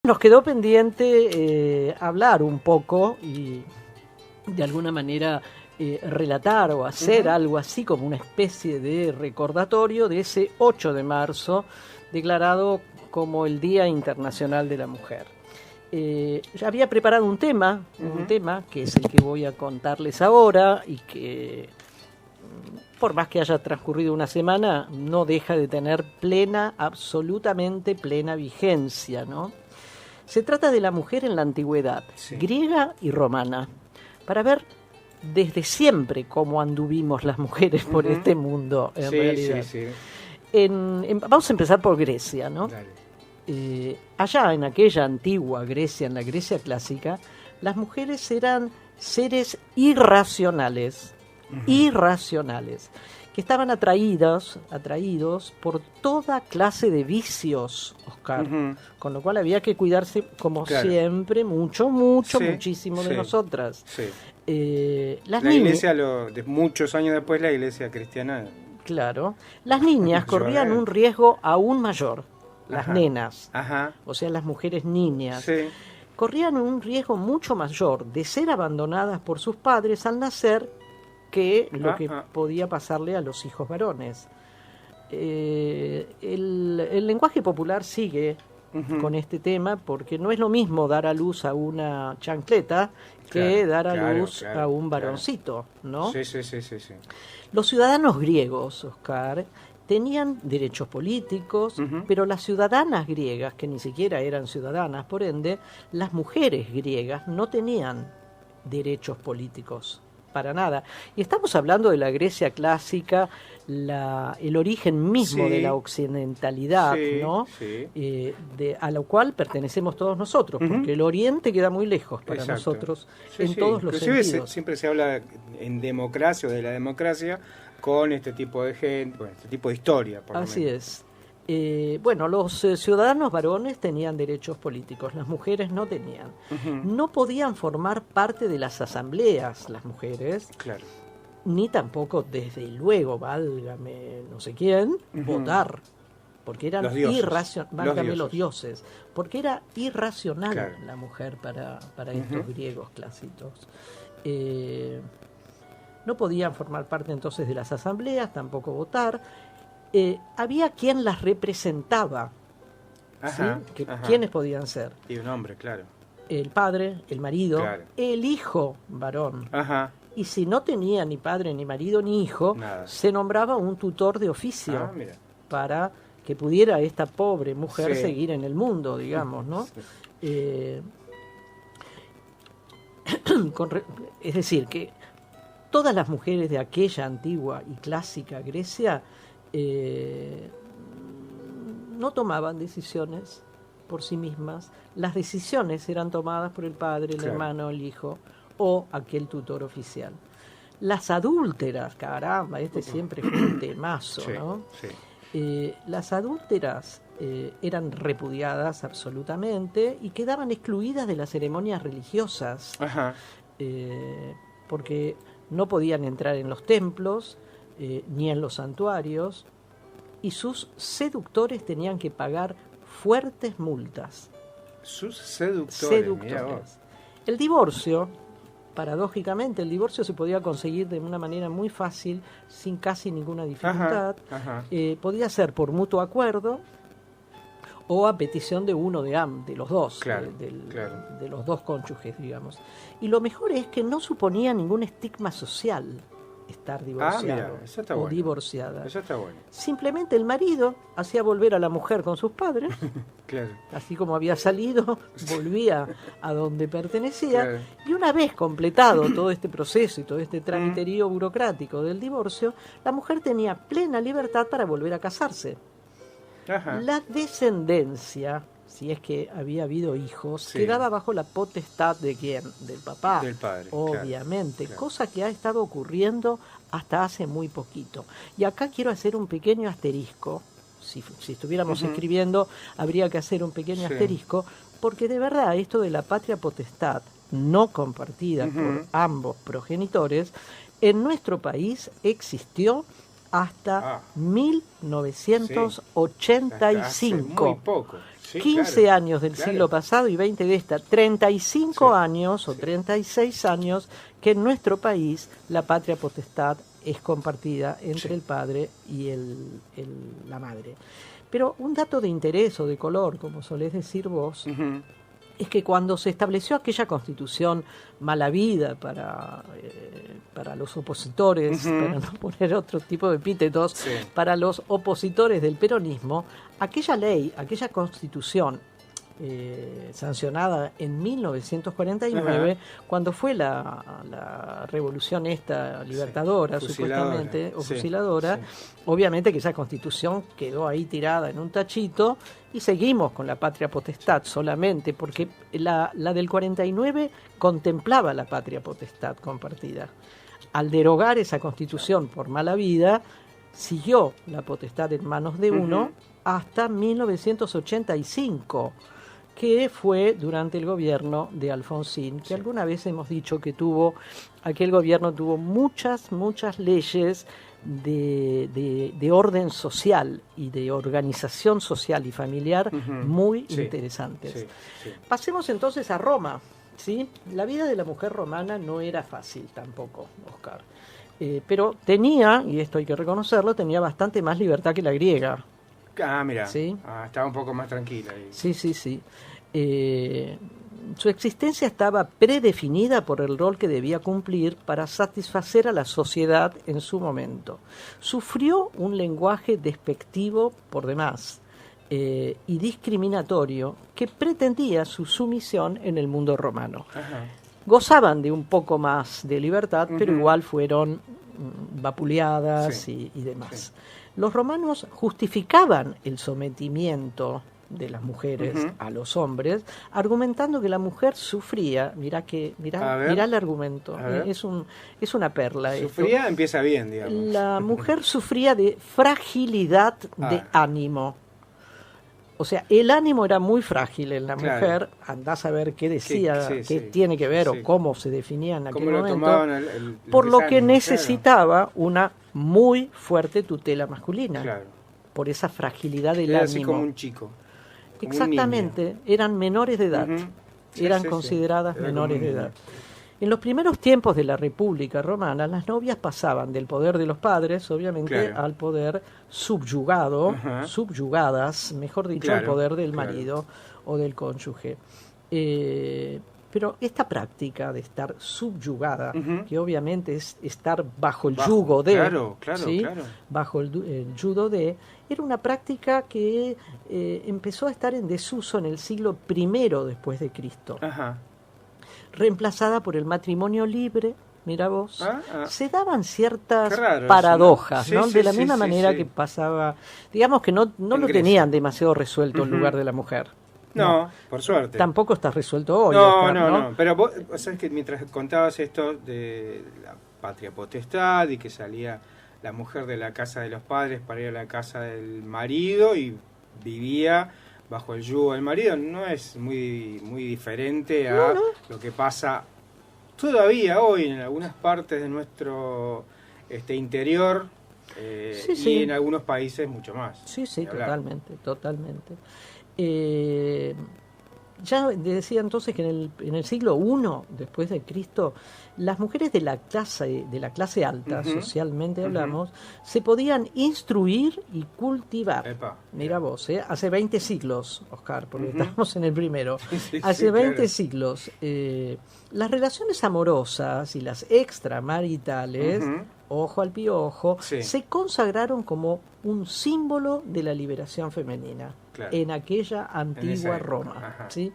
nos quedó pendiente hablar un poco y de alguna manera relatar o hacer algo así como una especie de recordatorio de ese 8 de marzo declarado como el Día Internacional de la Mujer. Ya había preparado un tema que es el que voy a contarles ahora y que por más que haya transcurrido una semana no deja de tener absolutamente plena vigencia, ¿no? Se trata de la mujer en la antigüedad, griega y romana, para ver desde siempre cómo anduvimos las mujeres por este mundo, en realidad. Vamos a empezar por Grecia, ¿no? Allá en aquella antigua Grecia, en la Grecia clásica, las mujeres eran seres irracionales, que estaban atraídos por toda clase de vicios, Oscar, con lo cual había que cuidarse, como siempre, muchísimo de nosotras. La iglesia, de muchos años después, la iglesia cristiana... Claro, las niñas corrían un riesgo aún mayor, las nenas, o sea, las mujeres niñas, corrían un riesgo mucho mayor de ser abandonadas por sus padres al nacer que lo que podía pasarle a los hijos varones. El lenguaje popular sigue con este tema porque no es lo mismo dar a luz a una chancleta que dar a luz a un varoncito, ¿no? Sí. Los ciudadanos griegos, Oscar, tenían derechos políticos, pero las ciudadanas griegas, que ni siquiera eran ciudadanas, por ende, las mujeres griegas no tenían derechos políticos. Para nada. Y estamos hablando de la Grecia clásica, el origen mismo de la occidentalidad, ¿no? A lo cual pertenecemos todos nosotros, porque el Oriente queda muy lejos para nosotros en todos los sentidos. Siempre se habla en democracia o de la democracia con este tipo de gente, con este tipo de historia. Así es. Los ciudadanos varones tenían derechos políticos, las mujeres no tenían. No podían formar parte de las asambleas, las mujeres, ni tampoco, desde luego, válgame no sé quién, votar, porque eran los dioses, porque era irracional la mujer para estos griegos clásicos. No podían formar parte entonces de las asambleas, tampoco votar. Había quien las representaba. ¿Quiénes podían ser? Y un hombre, claro. El padre, el marido, el hijo varón. Y si no tenía ni padre, ni marido, ni hijo, se nombraba un tutor de oficio para que pudiera esta pobre mujer seguir en el mundo, digamos, ¿no? Es decir, que todas las mujeres de aquella antigua y clásica Grecia no tomaban decisiones por sí mismas. Las decisiones eran tomadas por el padre, el hermano, el hijo o aquel tutor oficial. Las adúlteras, caramba, siempre fue un temazo, ¿no? Las adúlteras eran repudiadas absolutamente y quedaban excluidas de las ceremonias religiosas, porque no podían entrar en los templos ni en los santuarios, y sus seductores tenían que pagar fuertes multas. Sus seductores. El divorcio, paradójicamente, se podía conseguir de una manera muy fácil, sin casi ninguna dificultad. Podía ser por mutuo acuerdo o a petición de uno de los dos, de los dos cónyuges, digamos. Y lo mejor es que no suponía ningún estigma social estar divorciado o divorciada. Eso está bueno. Simplemente el marido hacía volver a la mujer con sus padres, así como había salido, volvía a donde pertenecía, y una vez completado todo este proceso y todo este tramiterío burocrático del divorcio, la mujer tenía plena libertad para volver a casarse. La descendencia, si es que había habido hijos, quedaba bajo la potestad de ¿quién? Del papá, del padre, obviamente, cosa que ha estado ocurriendo hasta hace muy poquito. Y acá quiero hacer un pequeño asterisco, si estuviéramos escribiendo habría que hacer un pequeño asterisco, porque de verdad esto de la patria potestad no compartida por ambos progenitores, en nuestro país existió hasta 1985. Muy poco. Sí, 15 claro, años del claro. siglo pasado y 20 de esta, 35 Sí, años o 36 años que en nuestro país la patria potestad es compartida entre sí. el padre y la madre. Pero un dato de interés o de color, como solés decir vos, Ujú. es que cuando se estableció aquella constitución mala vida para los opositores, Ujú. para no poner otro tipo de epítetos, Sí. para los opositores del peronismo, aquella ley, aquella constitución sancionada en 1949, Ajá. cuando fue la revolución esta libertadora, Sí. Fusiladora. supuestamente, o Sí, fusiladora, sí. obviamente que esa constitución quedó ahí tirada en un tachito y seguimos con la patria potestad solamente, porque la del 49 contemplaba la patria potestad compartida. Al derogar esa constitución por mala vida, siguió la potestad en manos de uno Ujú. hasta 1985, que fue durante el gobierno de Alfonsín, que Sí. alguna vez hemos dicho que aquel gobierno tuvo muchas leyes de orden social y de organización social y familiar Ujú. muy Sí. interesantes. Sí, sí. Pasemos entonces a Roma. ¿Sí? La vida de la mujer romana no era fácil tampoco, Oscar. Pero tenía, y esto hay que reconocerlo, tenía bastante más libertad que la griega. Ah, mira. ¿Sí? Estaba un poco más tranquila ahí. Sí. Su existencia estaba predefinida por el rol que debía cumplir para satisfacer a la sociedad en su momento. Sufrió un lenguaje despectivo por demás y discriminatorio que pretendía su sumisión en el mundo romano. Ajá. Gozaban de un poco más de libertad, pero Ujú. igual fueron vapuleadas Sí. y demás. Sí. Los romanos justificaban el sometimiento de las mujeres Ujú. a los hombres, argumentando que la mujer sufría, A mirá ver. el argumento, A ver. es una perla esto. Sufría, empieza bien, digamos. La mujer sufría de fragilidad de ánimo. O sea, el ánimo era muy frágil en la Claro. mujer, andás a ver qué decía, Sí, qué sí. tiene que ver Sí. o cómo se definía en aquel ¿Cómo lo momento, tomaban el por lo que desánimo? necesitaba una muy fuerte tutela masculina, Claro. por esa fragilidad del Era ánimo. así como un chico. como un Exactamente, eran menores de edad, Ujú. Sí, eran sí, sí. consideradas Era como menores un de niño. edad. En los primeros tiempos de la República Romana, las novias pasaban del poder de los padres, obviamente, Claro. al poder subyugado, Ajá. subyugadas, mejor dicho, al Claro, poder del claro. marido o del cónyuge. Pero esta práctica de estar subyugada, Ujú. que obviamente es estar bajo el Bajo, yugo de, claro, ¿sí? claro. Bajo el yugo de, era una práctica que empezó a estar en desuso en el siglo I después de Cristo, Ajá. reemplazada por el matrimonio libre. Mira vos, Ah. se daban ciertas Qué raro eso, paradojas, ¿no? ¿no? Sí, De sí, la sí, misma sí, manera sí. que pasaba, digamos que no En lo Grecia. tenían demasiado resuelto el Ujú. lugar de la mujer. No, por suerte. Tampoco está resuelto hoy, No, Oscar, no. Pero vos sabés que mientras contabas esto de la patria potestad y que salía la mujer de la casa de los padres para ir a la casa del marido y vivía bajo el yugo del marido, no es muy diferente a lo que pasa todavía hoy en algunas partes de nuestro interior Sí, y sí. en algunos países mucho más. Sí, Ni hablar. totalmente. Ya decía entonces que en el siglo I después de Cristo, las mujeres de la clase alta, Ujú. socialmente Ujú. hablamos, se podían instruir y cultivar. Epa, Mira bien. vos, hace 20 siglos, Oscar, porque Ujú. estamos en el primero. Sí, Hace sí, 20 claro. siglos, las relaciones amorosas y las extramaritales, Ujú. ojo al piojo, Sí. se consagraron como un símbolo de la liberación femenina Claro. en aquella antigua esa época, Roma. ajá. ¿Sí?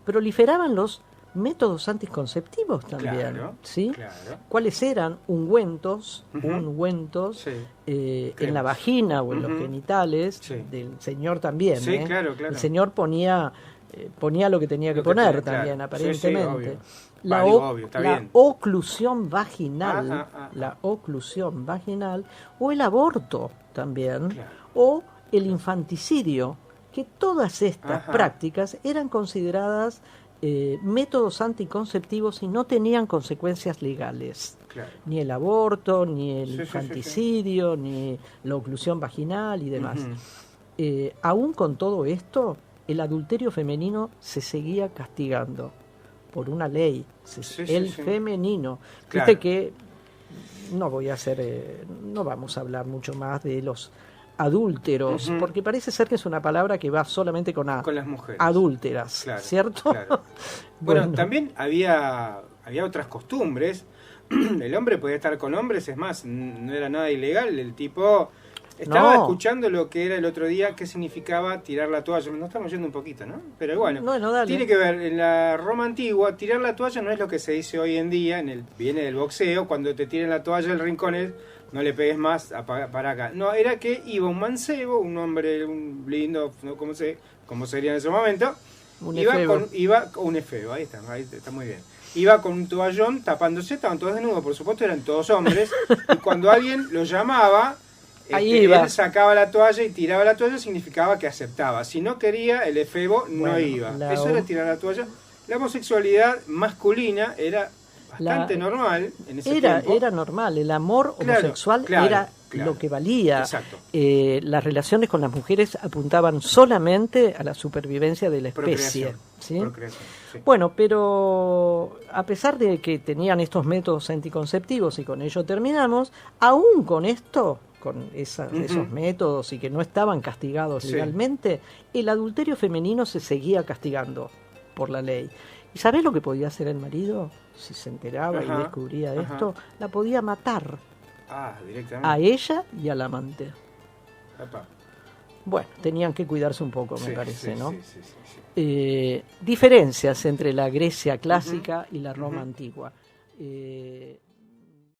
Proliferaban los métodos anticonceptivos también. Claro, ¿Sí? claro. ¿Cuáles eran? Ungüentos, Ujú. Sí. en Cremas. la vagina o en los Ujú. genitales, Sí. del señor también. Sí, claro. El señor ponía lo que tenía que Lo que poner tenía, claro. también, Sí, aparentemente. sí, obvio. La, Digo, o- obvio, está la bien. oclusión vaginal, Ajá. la oclusión vaginal, o el aborto también, Claro. o el infanticidio, que todas estas Ajá. prácticas eran consideradas métodos anticonceptivos y no tenían consecuencias legales. Claro. Ni el aborto, ni el Sí, sí, sí, sí. infanticidio, ni la oclusión vaginal y demás. Ujú. aún con todo esto, el adulterio femenino se seguía castigando por una ley, femenino. Claro. Viste que no vamos a hablar mucho más de los adúlteros, porque parece ser que es una palabra que va solamente con las mujeres. Adúlteras, claro, ¿cierto? Claro. Bueno, también había otras costumbres. El hombre podía estar con hombres, es más, no era nada ilegal. El tipo estaba escuchando lo que era el otro día, qué significaba tirar la toalla. Nos estamos yendo un poquito, ¿no? Pero bueno, tiene que ver, en la Roma antigua, tirar la toalla no es lo que se dice hoy en día, viene del boxeo, cuando te tiren la toalla, el rincón es, no le pegues más para acá. No, era que iba un mancebo, un hombre un lindo, no como sería en ese momento, iba con un efebo, ahí está muy bien. Iba con un toallón tapándose, estaban todos desnudos, por supuesto eran todos hombres, y cuando alguien lo llamaba, él sacaba la toalla y tiraba la toalla, significaba que aceptaba. Si no quería, el efebo no iba. Eso era tirar la toalla. La homosexualidad masculina era bastante normal en ese tiempo. Era normal, el amor homosexual era lo que valía. Exacto. Las relaciones con las mujeres apuntaban solamente a la supervivencia de la especie. ¿Sí? Sí. Bueno, pero a pesar de que tenían estos métodos anticonceptivos y con ello terminamos, aún con esto, con esos métodos y que no estaban castigados legalmente, el adulterio femenino se seguía castigando por la ley. ¿Y sabés lo que podía hacer el marido? Si se enteraba y descubría esto, la podía matar. Directamente. A ella y al amante. Papá. Bueno, tenían que cuidarse un poco, me parece, ¿no? Sí. Diferencias entre la Grecia clásica y la Roma antigua.